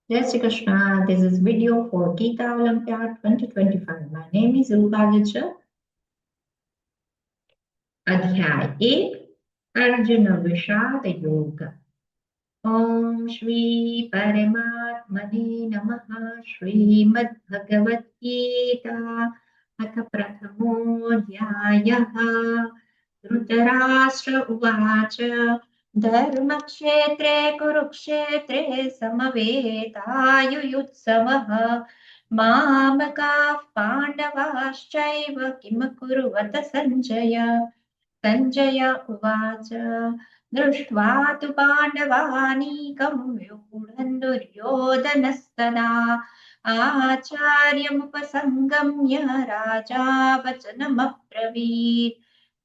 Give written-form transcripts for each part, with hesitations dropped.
Jai Shri Krishna. This is video for Gita Olympiad 2025. My name is Rupa. अध्याय 1 अर्जुन विषाद योग। ओम श्री परमात्मने नमः। श्रीमद्भगवद्गीता अथ प्रथमोऽध्यायः। धृतराष्ट्र उवाच धर्मक्षेत्रे कुरुक्षेत्रे समवेतायुयुत्सवः मामकाः पाण्डवाश्चैव किम कुर्वत सञ्जय। सञ्जय उवाच दृष्ट्वा तु पाण्डवानीकं व्यूढं दुर्योधनस्तदा आचार्यमुपसङ्गम्य राजा वचनमब्रवीत्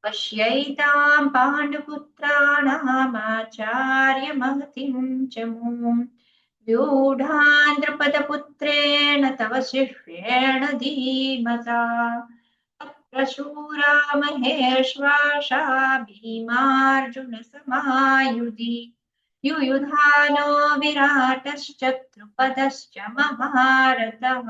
पश्यैतां पाण्डुपुत्राणामाचार्यमहतीं च मूं व्यूढान् द्रुपदपुत्रेण तव शिष्येण धीमता प्रशूरा महेश्वासा भीमार्जुनसमायुधि युयुधानो विराटश्च द्रुपदश्च महारथः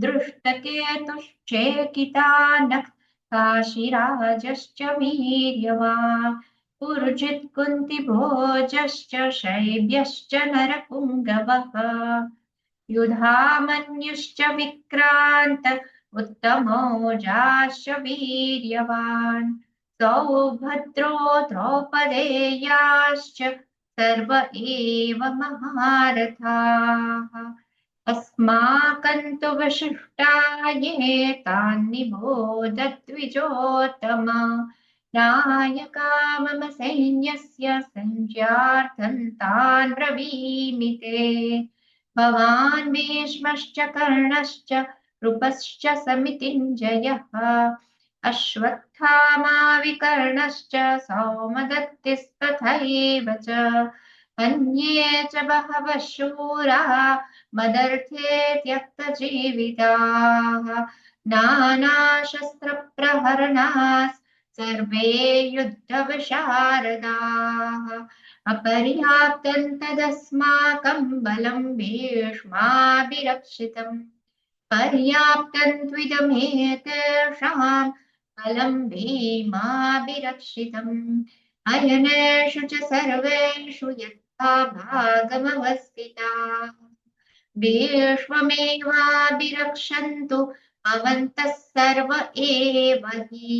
दृष्टकेतुश्चेकितानः काशीराजश्च वीर्यवान् पुरुजित् कुन्तिभोजश्च शैब्यश्च नरपुङ्गवः युधामन्युश्च विक्रान्त उत्तमौजाश्च वीर्यवान् सौभद्रो द्रौपदेयाश्च सर्व एव महारथाः अस्माकं तु विशिष्टा ये तान् निबोध द्विजोत्तम नायका मम सैन्यस्य सञ्ज्यार्थं तान् ब्रवीमि ते भवान् भीष्मश्च कर्णश्च कृपश्च समितिञ्जयः अश्वत्थामा विकर्णश्च सौमदत्तिस्तथैव च अन्ये च बहवः शूरा मदर्थे त्यक्तजीविताः नानाशस्त्रप्रहरणाः सर्वे युद्धविशारदाः अपर्याप्तं तदस्माकं बलं भीष्माभिरक्षितम् पर्याप्तं त्विदमेतेषां बलं भीमाभिरक्षितम् अयनेषु च सर्वेषु यथा भागमवस्थिताः भीष्ममेवाभिरक्षन्तु भवन्तः सर्व एव हि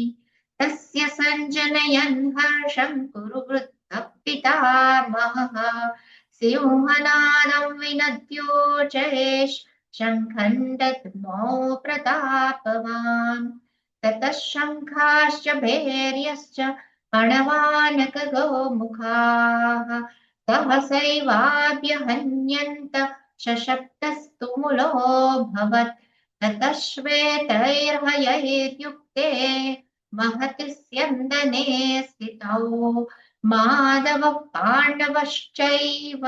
तस्य सञ्जनयन् हर्षं कुरु वृद्धः पितामहः सिंहनादं विनद्योचैश् शङ्खं दद्मो प्रतापवान् ततः शङ्खाश्च भैर्यश्च पणवानकगोमुखाः सहसैवाभ्यहन्यन्त शशब्दस्तु मुलोऽभवत् ततः श्वेतैर्हयैर्युक्ते महति स्यन्दने स्थितौ माधवः पाण्डवश्चैव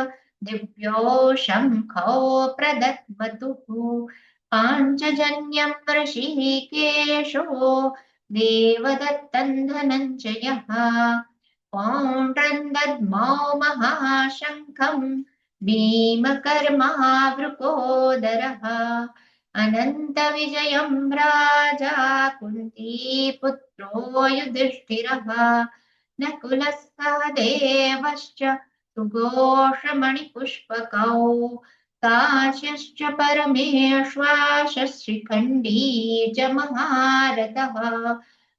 दिव्यो शङ्खौ प्रदद्मतुः पाञ्चजन्यं ऋषिकेशो देवदत्तं धनञ्जयः पौण्ड्रं दद्मौ महाशङ्खं भीमकर्मावृकोदरः अनन्तविजयं राजा कुन्तीपुत्रो युधिष्ठिरः नकुलः देवश्च सुघोषमणिपुष्पकौ काश्यश्च परमेश्वासश्रीखण्डी च महारथः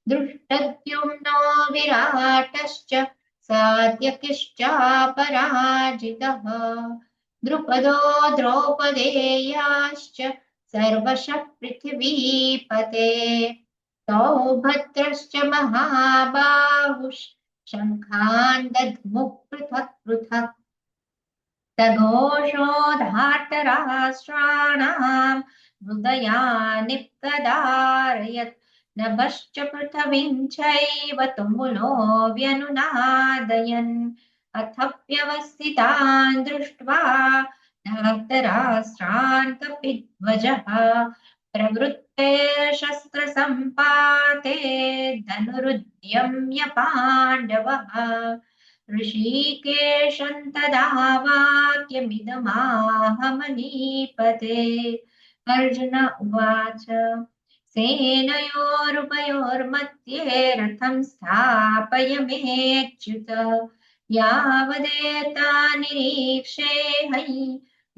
दृष्टद्युम्नो विराटश्च सात्यकिश्चापराजितः द्रुपदो द्रौपदेयाश्च सर्वशः पृथिवीपते सौभद्रश्च महाबाहुश्च शङ्खान् दद्मुः पृथक् पृथक् सघोषोधार्तराष्ट्राणां हृदयानि प्रदारयत् नभश्च पृथिवीं चैव तुमुलो व्यनुनादयन् अथ व्यवस्थितान् दृष्ट्वा धार्तराष्ट्रान् कपिध्वजः प्रवृत्ते शस्त्रसम्पाते धनुरुद्यम्य पाण्डवः ऋषिकेशं तदा वाक्यमिदमाह महीपते। अर्जुन उवाच सेनयोरुभयोर्मध्ये रथं स्थापयमेच्युत यावदेता निरीक्षेऽहं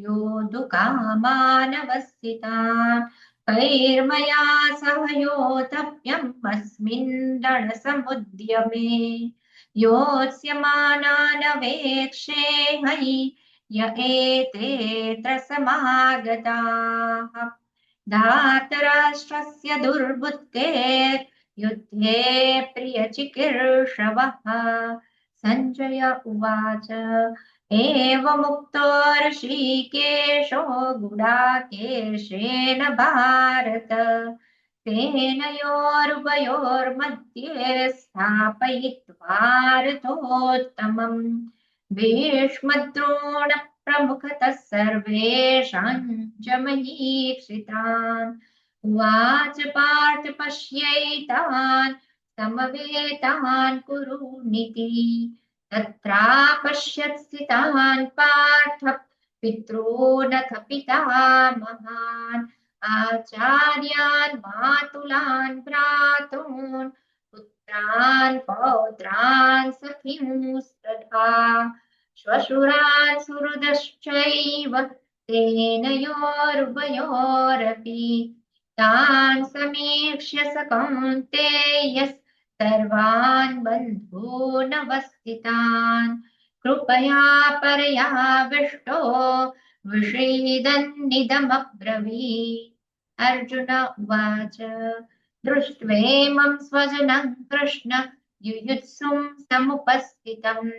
योद्धुकामानवस्थितान् कैर्मया सह योद्धव्यम् अस्मिन् रणसमुद्यमे योत्स्यमानानवेक्षेऽहं य एतेऽत्र समागताः धातराष्ट्रस्य दुर्बुद्धेर् युद्धे प्रियचिकीर्षवः। सञ्जय उवाच एवमुक्तो ऋषिकेशो गुडाकेशेन भारत सेनयोरुभयोर्मध्ये स्थापयित्वा रथोत्तमम् भीष्मद्रोण प्रमुखतः सर्वेषां च महीक्षितान् उवाच पार्थ पश्यैतान् समवेतान् कुरुनिति तत्रापश्यत् स्थितान् पार्थ पितॄनथ पितामहान् आचार्यान् मातुलान् भ्रातॄन् पुत्रान् पौत्रान् सखींस्तथा श्वशुरान् सुहृदश्चैव सेनयोरुभयोरपि तान् समीक्ष्य स कौन्तेयः सर्वान् बन्धूनवस्थितान् कृपया परयाविष्टो विषीदन्निदमब्रवीत्। अर्जुन उवाच दृष्ट्वेमं स्वजनं कृष्ण युयुत्सुं समुपस्थितम्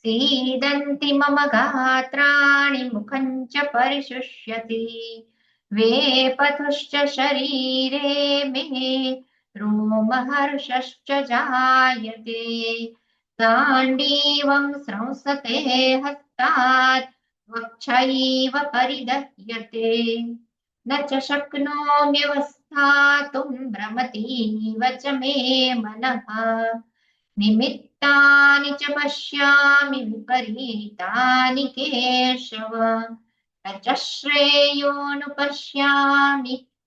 सीदन्ति मम गात्राणि मुखं च परिशुष्यति वेपथुश्च शरीरे मे रोमहर्षश्च जायते गाण्डीवं स्रंसते हस्तात् वक्षैव परिदह्यते न च शक्नोम्यवस्थातुं भ्रमतीव च मे मनः निमित्तानि च पश्यामि विपरीतानि केशव न च श्रेयोनुपश्यामि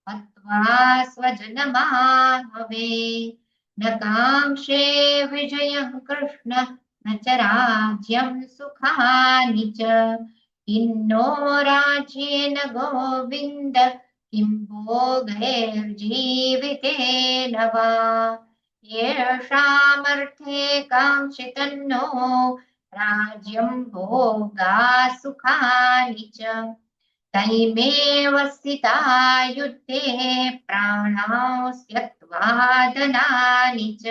हत्वा स्वजनमाहवे न काङ्क्षे विजयं कृष्ण न च राज्यं सुखानि च किन्नो राज्येन गोविन्द किं भोगैर्जीवितेन वा येषामर्थे काङ्क्षितन्नो राज्यं भोगा सुखानि च तैमेव स्थिता युद्धे प्राणां त्यक्त्वा धनानि च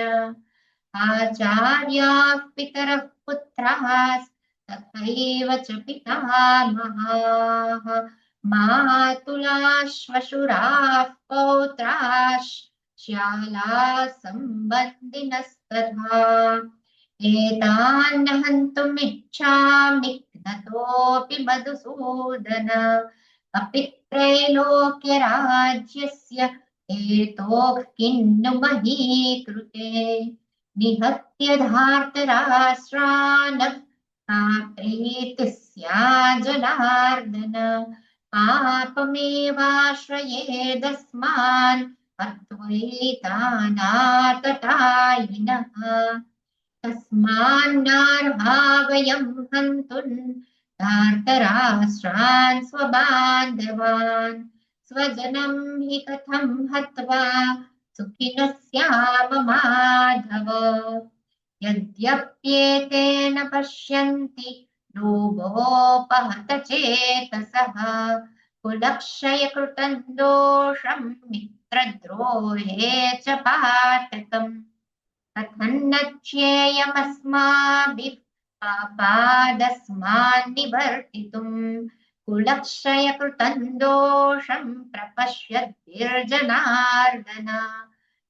आचार्याः पितरः पुत्राः तथैव च पितामहाः मातुलाः श्वशुराः पौत्राः श्यालाः सम्बन्धिनस्तथा एतान् न हन्तुमिच्छामि घ्नतोऽपि मधुसूदन अपि त्रैलोक्यराज्यस्य हेतोः किन्नु मही कृते निहत्य धार्तराष्ट्रान् का प्रीतिः स्यात् जनार्दन पापमेवाश्रयेदस्मान् अद्वैतानाततायिनः तस्मान्नार्हा वयं हन्तुं धार्तराष्ट्रान् स्वबान्धवान् स्वजनं हि कथं हत्वा सुखिनः स्याम माधव यद्यप्येतेन पश्यन्ति लोभोपहत चेतसः कुलक्षयकृतं दोषं मित्रद्रोहे च पातकम् कथन्नच्छेयमस्माभिः पापादस्मान्निवर्तितुम् कुलक्षयकृतं दोषं प्रपश्यद्भिर्जनार्दन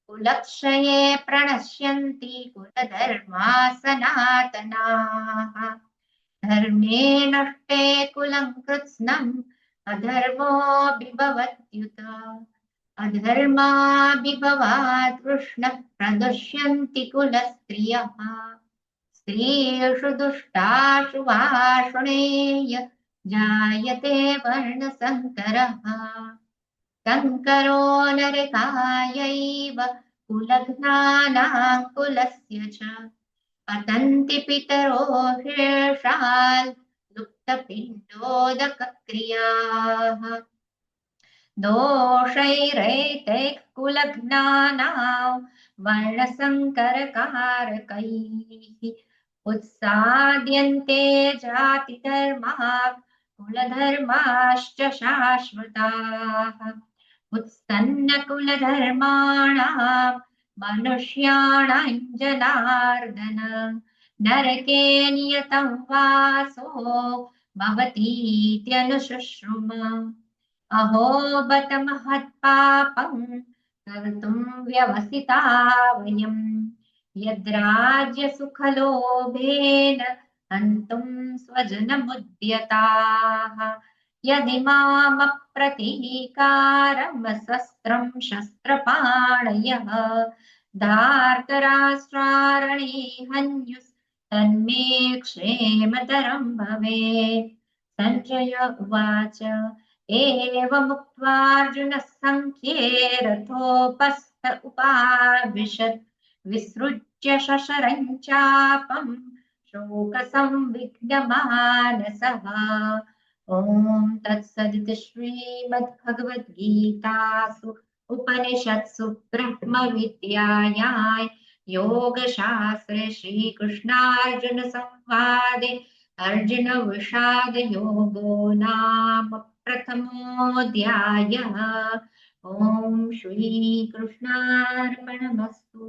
कुलक्षये प्रणश्यन्ति कुलधर्मा सनातनाः धर्मे नष्टे कुलं कृत्स्नम् अधर्मोऽभिभवत्युत अधर्माभिभवात् कृष्णः प्रदुष्यन्ति कुलस्त्रियः स्त्रीषु दुष्टाषु वार्ष्णेय जायते वर्णसङ्करः शङ्करो नरकायैव कुलघ्नानाङ्कुलस्य च पतन्ति पितरो शेषान् लुप्तपिण्डोदकक्रियाः दोषैरैतैः कुलघ्नानां वर्णसङ्करकारकैः उत्साद्यन्ते जातिधर्माः कुलधर्माश्च शाश्वताः उत्सन्नकुलधर्माणां मनुष्याणां जनार्दन नरके नियतं वासो भवतीत्यनुशुश्रुम अहो बत महत्पापं कर्तुं व्यवसिता वयम् यद्राज्यसुखलोभेन हन्तुं स्वजनमुद्यताः यदि मामप्रतीकारमशस्त्रं शस्त्रपाणयः धार्तराष्ट्रारणे हन्युस्तन्मे क्षेमतरं भवेत् सञ्जय उवाच एवमुक्त्वार्जुनः सङ्ख्ये रथोपस्थ उपाविशत् विसृज्य शशरं चापं शोकसंविघ्नमानसः ॐ तत्सदिति श्रीमद्भगवद्गीतासु उपनिषत्सु ब्रह्मविद्यायां योगशास्त्रे श्रीकृष्णार्जुनसंवादे अर्जुनविषादयोगो नाम प्रथमोऽध्यायः। ॐ श्रीकृष्णार्पणमस्तु।